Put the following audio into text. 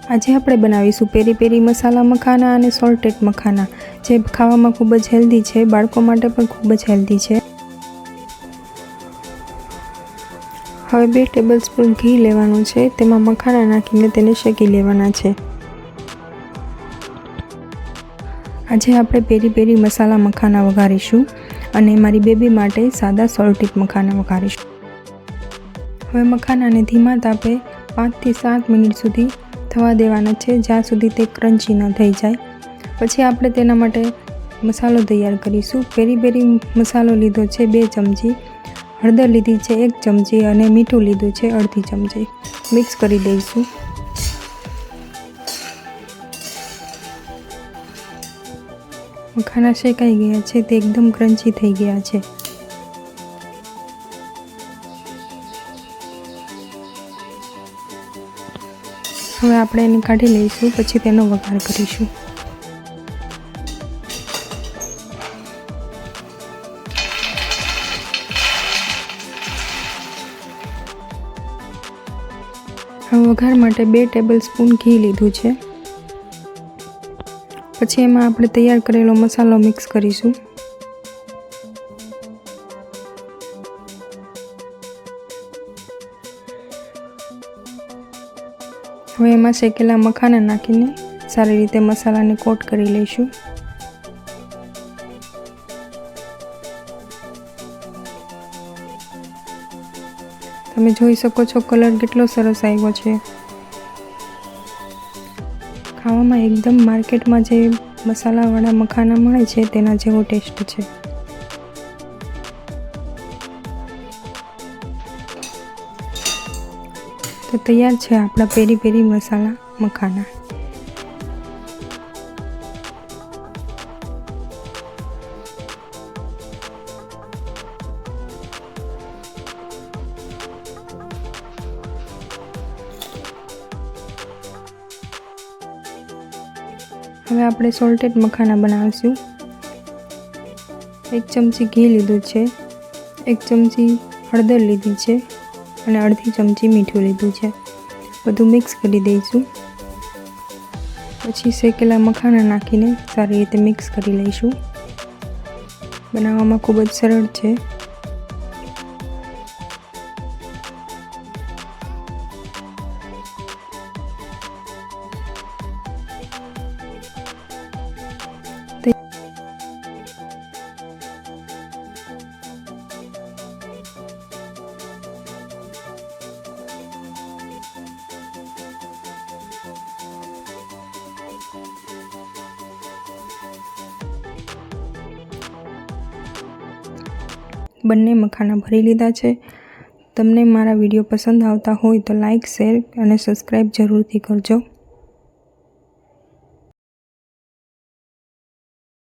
આજે આપણે બનાવીશું પેરી પેરી મસાલા મખાના અને સોલ્ટેડ મખાના, જે ખાવામાં ખૂબ જ હેલ્ધી છે, બાળકો માટે પણ ખૂબ જ હેલ્ધી છે। હવે 2 ટેબલસ્પૂન ઘી લેવાનું છે, તેમાં મખાના નાખીને તેને શેકી લેવાના છે। આજે આપણે પેરી પેરી મસાલા મખાના વઘારીશું અને મારી બેબી માટે સાદા સોલ્ટેડ મખાના વઘારીશું। હવે મખાનાને ધીમા તાપે 5 થી 7 મિનિટ સુધી થવા દેવાના છે, જ્યાં સુધી તે ક્રન્ચી ન થઈ જાય। પછી આપણે તેના માટે મસાલો તૈયાર કરીશું। પેરી પેરી મસાલો લીધો છે 2 ચમચી, હળદર લીધી છે 1 ચમચી અને મીઠું લીધું છે અડધી ચમચી। મિક્સ કરી દઈશું। મખાના શેકાઈ ગયા છે, તે એકદમ ક્રન્ચી થઈ ગયા છે। હવે આપણે એને કાઢી લઈશું, પછી તેનો વઘાર કરીશું। હવે વઘાર માટે 2 ટેબલસ્પૂન ઘી લીધું છે, પછી એમાં આપણે તૈયાર કરેલો મસાલો મિક્સ કરીશું। હવે એમાં શેકેલા મખાના નાખીને સારી રીતે મસાલાને કોટ કરી લઈશું। તમે જોઈ શકો છો કલર કેટલો સરસ આવ્યો છે। ખાવામાં એકદમ માર્કેટમાં જે મસાલાવાળા મખાના મળે છે તેના જેવો ટેસ્ટ છે। તો તૈયાર છે આપણા પેરી પેરી મસાલા મખાના। હવે આપણે સોલ્ટેડ મખાના બનાવીશું। 1 ચમચી ઘી લીધું છે, 1 ચમચી હળદર લીધી છે અને અડધી ચમચી મીઠું લીધું છે। બધું મિક્સ કરી દઈશું। પછી શેકેલા મખાના નાખીને સારી રીતે મિક્સ કરી લઈશું। બનાવવામાં ખૂબ જ સરળ છે। બંને મખાના ભરી લીધા છે। તમને મારા વિડીયો પસંદ આવતા હોય તો લાઈક, શેર અને સબસ્ક્રાઈબ જરૂરથી કરજો।